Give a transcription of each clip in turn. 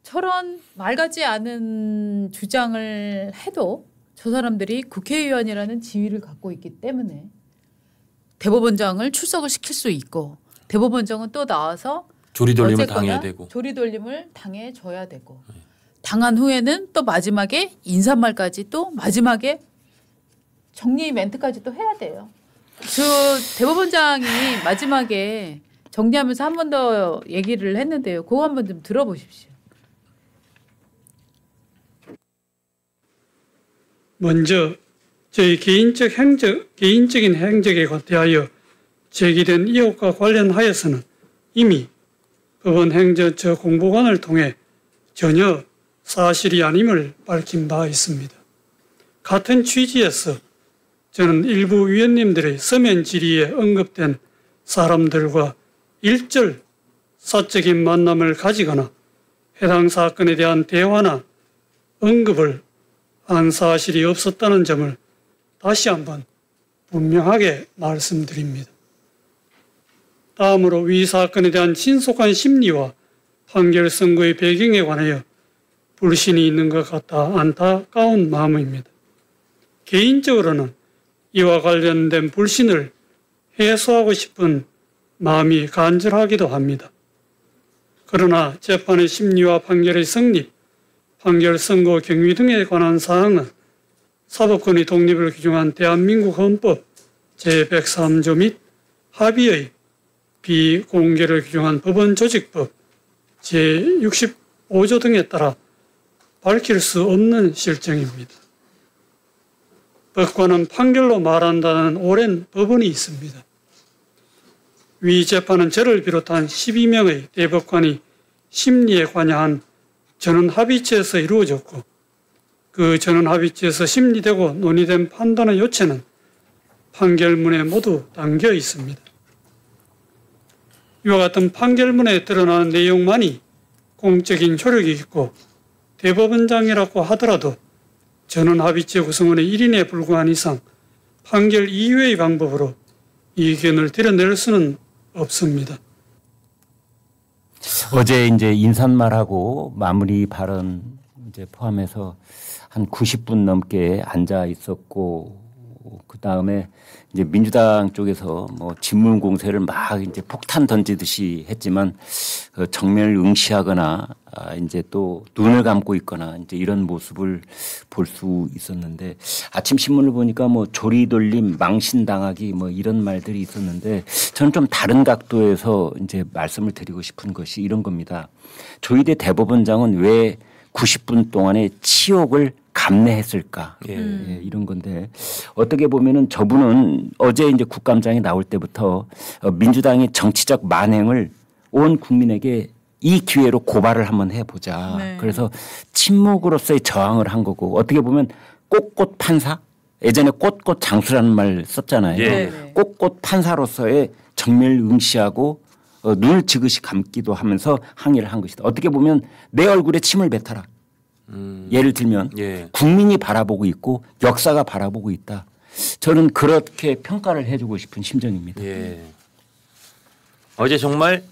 저런 말 같지 않은 주장을 해도 저 사람들이 국회의원이라는 지위를 갖고 있기 때문에 대법원장을 출석을 시킬 수 있고 대법원장은 또 나와서 조리돌림을 당해야 되고 조리돌림을 당해줘야 되고 당한 후에는 또 마지막에 인사말까지 또 마지막에 정리 멘트까지 또 해야 돼요. 저 대법원장이 마지막에 정리하면서 한 번 더 얘기를 했는데요. 그거 한번 좀 들어보십시오. 먼저 저희 개인적인 행적에 대하여 제기된 의혹과 관련하여서는 이미 법원 행정처 공보관을 통해 전혀 사실이 아님을 밝힌 바 있습니다. 같은 취지에서 저는 일부 위원님들의 서면 질의에 언급된 사람들과 일절 사적인 만남을 가지거나 해당 사건에 대한 대화나 언급을 한 사실이 없었다는 점을 다시 한번 분명하게 말씀드립니다. 다음으로 위 사건에 대한 신속한 심리와 판결 선고의 배경에 관하여 불신이 있는 것 같아 안타까운 마음입니다. 개인적으로는 이와 관련된 불신을 해소하고 싶은 마음이 간절하기도 합니다. 그러나 재판의 심리와 판결의 성립, 판결 선고 경위 등에 관한 사항은 사법권의 독립을 규정한 대한민국 헌법 제103조 및 합의의 비공개를 규정한 법원조직법 제65조 등에 따라 밝힐 수 없는 실정입니다. 법관은 판결로 말한다는 오랜 법원이 있습니다. 위 재판은 저를 비롯한 12명의 대법관이 심리에 관여한 전원합의체에서 이루어졌고 그 전원합의체에서 심리되고 논의된 판단의 요체는 판결문에 모두 담겨 있습니다. 이와 같은 판결문에 드러나는 내용만이 공적인 효력이 있고 대법원장이라고 하더라도 전원합의체 구성원의 1인에 불과한 이상 판결 이외의 방법으로 이견을 드러낼 수는 없습니다. 어제 이제 인사말하고 마무리 발언 이제 포함해서 한 90분 넘게 앉아 있었고 그 다음에 이제 민주당 쪽에서 뭐 질문 공세를 막 이제 폭탄 던지듯이 했지만 정면을 응시하거나 이제 또 눈을 감고 있거나 이제 이런 모습을 볼 수 있었는데 아침 신문을 보니까 뭐 조리돌림, 망신당하기 뭐 이런 말들이 있었는데 저는 좀 다른 각도에서 이제 말씀을 드리고 싶은 것이 이런 겁니다. 조희대 대법원장은 왜 90분 동안의 치욕을 감내했을까? 예, 이런 건데 어떻게 보면은 저분은 어제 이제 국감장에 나올 때부터 민주당의 정치적 만행을 온 국민에게 이 기회로 고발을 한번 해보자. 네. 그래서 침묵으로서의 저항을 한 거고 어떻게 보면 꽃꽃 판사? 예전에 꽃꽃 장수라는 말 썼잖아요. 네. 꽃꽃 판사로서의 정면을 응시하고 눈을 지그시 감기도 하면서 항의를 한 것이다. 어떻게 보면 내 얼굴에 침을 뱉어라. 예를 들면 국민이 바라보고 있고 역사가 바라보고 있다. 저는 그렇게 평가를 해주고 싶은 심정입니다. 예. 어제 정말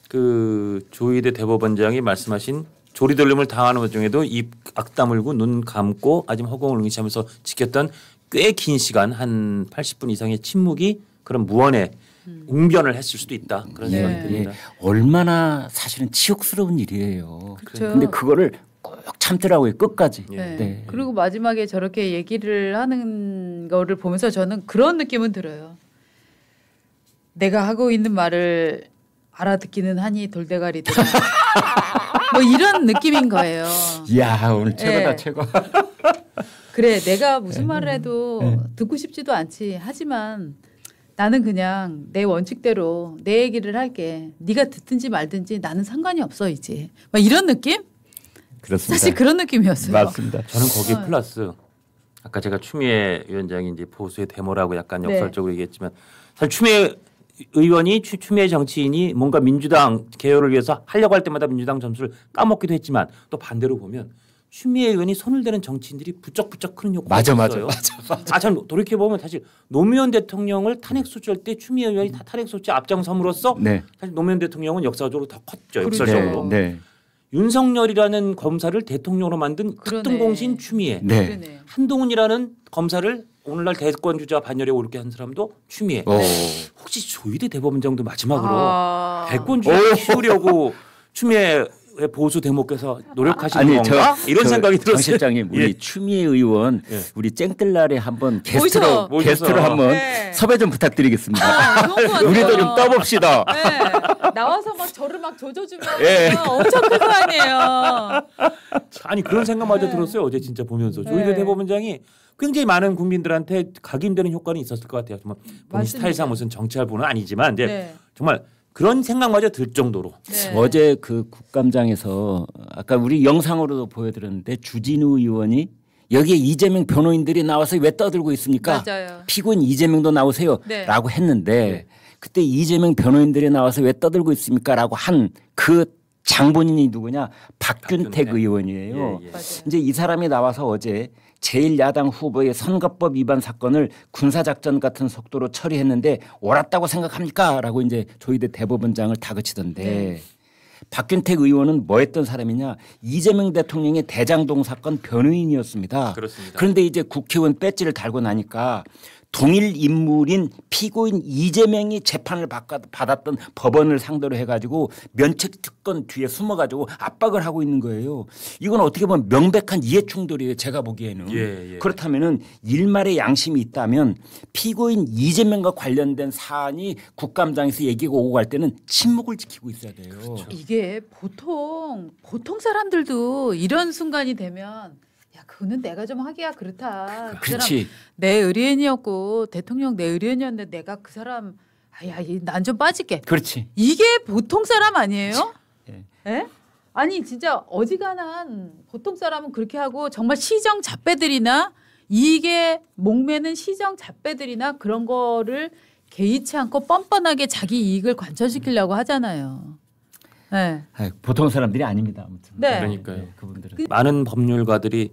그 조희대 대법원장이 말씀하신 조리돌림을 당하는 것 중에도 입 악 다물고 눈 감고 아직 허공을 응시하면서 지켰던 꽤 긴 시간 한 80분 이상의 침묵이 그런 무언의 웅변을 했을 수도 있다. 그런 생각이 듭니다. 얼마나 사실은 치욕스러운 일이에요. 그런데 그거를 꼭 참더라고요. 끝까지. 네. 그리고 마지막에 저렇게 얘기를 하는 거를 보면서 저는 그런 느낌은 들어요. 내가 하고 있는 말을 알아듣기는 하니 돌대가리들아. 뭐 이런 느낌인 거예요. 이야 오늘 최고다 최고. 그래 내가 무슨 말을 해도 듣고 싶지도 않지. 하지만 나는 그냥 내 원칙대로 내 얘기를 할게. 네가 듣든지 말든지 나는 상관이 없어 이제. 막 이런 느낌? 그렇습니다. 사실 그런 느낌이었어요. 맞습니다. 저는 거기 플러스 아까 제가 추미애 위원장이 이제 보수의 데모라고 약간 역설적으로 얘기했지만 사실 추미애 의원이 추미애 정치인이 뭔가 민주당 개혁을 위해서 하려고 할 때마다 민주당 점수를 까먹기도 했지만 또 반대로 보면 추미애 의원이 손을 대는 정치인들이 부쩍부쩍 크는 효과가 맞아. 있어요. 참 돌이켜 보면 사실 노무현 대통령을 탄핵 소추할 때 추미애 의원이 탄핵 소추 앞장섬으로써 네. 사실 노무현 대통령은 역사적으로 더 컸죠. 그렇죠. 역사적으로. 네. 윤석열이라는 검사를 대통령으로 만든 그러네. 극등공신 추미애. 네. 그러네. 한동훈이라는 검사를 오늘날 대권 주자 반열에 오르게 한 사람도 추미애. 오. 혹시 조희대 대법원장도 마지막으로 아. 대권 주자 키우려고 추미애 보수 대목께서 노력하시는 아니, 건가? 이런 생각이 정 들었어요. 실장님 우리 예. 추미애 의원 예. 우리 쨍뜰날에 한번 모셔. 게스트로 한번 네. 섭외 좀 부탁드리겠습니다. 좋은 것 같아요. 우리도 좀 떠봅시다. 네. 나와서 막 저를 막 조져주면 예. 엄청 큰 거 아니에요. 아니 그런 생각마저 네. 들었어요. 어제 진짜 보면서 네. 조희대 대법원장이 굉장히 많은 국민들한테 각인되는 효과는 있었을 것 같아요. 정말 본인 맞습니다. 스타일상 무슨 정치할 분은 아니지만 이제 네. 정말 그런 생각마저 들 정도로 네. 어제 그 국감장에서 아까 우리 영상으로도 보여드렸는데 주진우 의원이 여기에 이재명 변호인들이 나와서 왜 떠들고 있습니까? 맞아요. 피고인 이재명도 나오세요. 네. 라고 했는데 네. 그때 이재명 변호인들이 나와서 왜 떠들고 있습니까? 라고 한 그 장본인이 누구냐? 박균택 박균택. 의원이에요. 예, 예. 맞아요. 이제 이 사람이 나와서 어제 제1야당 후보의 선거법 위반 사건을 군사작전 같은 속도로 처리했는데 옳았다고 생각합니까? 라고 이제 조희대 대법원장을 다그치던데 네. 박균택 의원은 뭐 했던 사람이냐? 이재명 대통령의 대장동 사건 변호인이었습니다. 그렇습니다. 그런데 이제 국회의원 배지를 달고 나니까 동일 인물인 피고인 이재명이 재판을 받았던 법원을 상대로 해가지고 면책 특권 뒤에 숨어가지고 압박을 하고 있는 거예요. 이건 어떻게 보면 명백한 이해충돌이에요. 제가 보기에는. 예. 그렇다면은 일말의 양심이 있다면 피고인 이재명과 관련된 사안이 국감장에서 얘기가 오고 갈 때는 침묵을 지키고 있어야 돼요. 그렇죠. 이게 보통 사람들도 이런 순간이 되면 야 그거는 내가 좀 하기야 그렇다. 그 사람 그렇지. 내 의뢰인이었고 대통령 내 의뢰인이었는데 내가 그 사람 아야 난 좀 빠질게. 그렇지. 이게 보통 사람 아니에요? 예. 예? 아니 진짜 어지간한 보통 사람은 그렇게 하고 정말 시정 잡배들이나 이게 목매는 시정 잡배들이나 그런 거를 개의치 않고 뻔뻔하게 자기 이익을 관철시키려고 하잖아요. 네. 보통 사람들이 아닙니다. 아무튼. 네. 그러니까요. 그분들은. 많은 법률가들이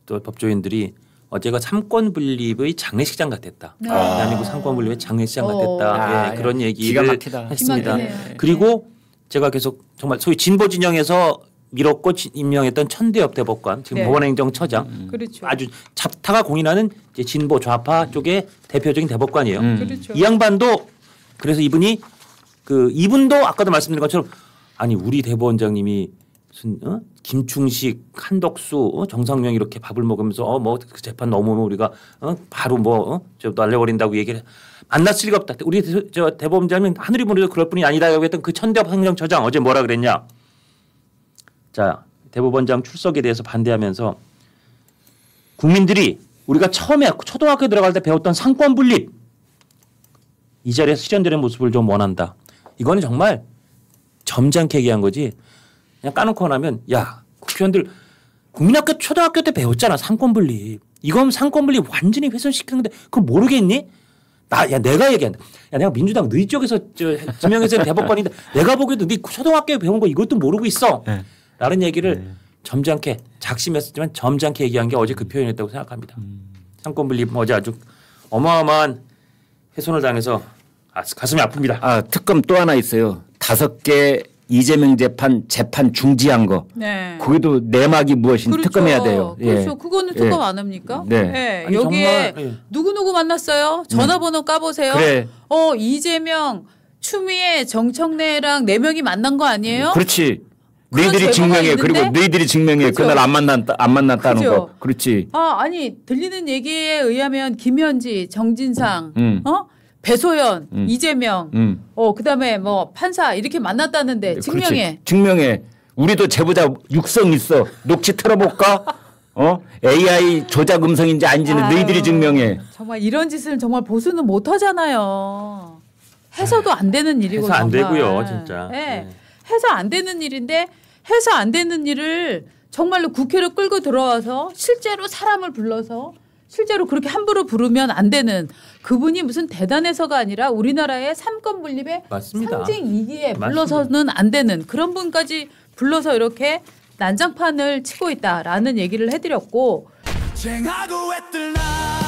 또 법조인들이 어제가 삼권 분립의 장례식장 같았다. 네. 대한민국 삼권 분립의 장례식장 같았다. 아, 예, 그런 기가 얘기를 막히다. 했습니다. 기막히네요. 그리고 제가 계속 정말 소위 진보 진영에서 밀었고 임명했던 천대엽 대법관 지금 네. 법원행정처장 그렇죠. 아주 잡타가 공인하는 이제 진보 좌파 쪽의 대표적인 대법관이에요. 그렇죠. 이 양반도 그래서 이분도 아까도 말씀드린 것처럼 아니 우리 대법원장님이 무슨 김충식, 한덕수, 정상명 이렇게 밥을 먹으면서 뭐 그 재판 넘으면 우리가 바로 저 날려버린다고 얘기를 만났을 리가 없다. 우리 저 대법원장님 하늘이 보내도 그럴 뿐이 아니다라고 했던 그 천대엽 행정처장 어제 뭐라 그랬냐? 자 대법원장 출석에 대해서 반대하면서 국민들이 우리가 처음에 초등학교 들어갈 때 배웠던 상권 분립 이 자리에서 실현되는 모습을 좀 원한다. 이거는 정말 점잖게 얘기한 거지. 그냥 까놓고 나면 야 국회의원들 국민학교 초등학교 때 배웠잖아 상권 분립. 이건 상권 분립 완전히 훼손시키는데 그걸 모르겠니? 내가 얘기한다. 야 내가 민주당 너희 쪽에서 지명해서 대법관인데 내가 보기에도 네 초등학교에 배운 거 이것도 모르고 있어. 네. 라는 얘기를 점잖게 작심했었지만 점잖게 얘기한 게 어제 그 표현이었다고 생각합니다. 상권 분립 어제 아주 어마어마한 훼손을 당해서 가슴이 아픕니다. 아 특검 또 하나 있어요. 5개 이재명 재판 중지한 거. 네. 거기도 내막이 무엇인지 그렇죠. 특검해야 돼요. 그렇죠. 예. 그거는 특검 안 합니까? 네. 아니, 여기에 정말, 예. 누구 만났어요? 전화번호 까보세요. 그래. 이재명, 추미애, 정청래랑 4명이 만난 거 아니에요? 그렇지. 그런 너희들이 절차가 증명해. 그리고 있는데? 너희들이 증명해. 그렇죠. 그날 안 만났다는 그렇죠. 거. 그렇지. 아니 들리는 얘기에 의하면 김현지, 정진상, 배소연, 이재명, 그다음에 뭐 판사 이렇게 만났다는데 증명해. 그렇지. 증명해. 우리도 제보자 육성 있어. 녹취 틀어볼까? AI 조작 음성인지 아닌지는 아유, 너희들이 증명해. 정말 이런 짓을 정말 보수는 못 하잖아요. 해서도 안 되는 일이고 해서 안 정말. 되고요, 진짜. 네. 네. 해서 안 되는 일인데 해서 안 되는 일을 정말로 국회로 끌고 들어와서 실제로 사람을 불러서 실제로 그렇게 함부로 부르면 안 되는 그분이 무슨 대단해서가 아니라 우리나라의 삼권 분립의 맞습니다. 상징이기에 맞습니다. 불러서는 안 되는 그런 분까지 불러서 이렇게 난장판을 치고 있다라는 얘기를 해드렸고 쟁하고 애뜰 나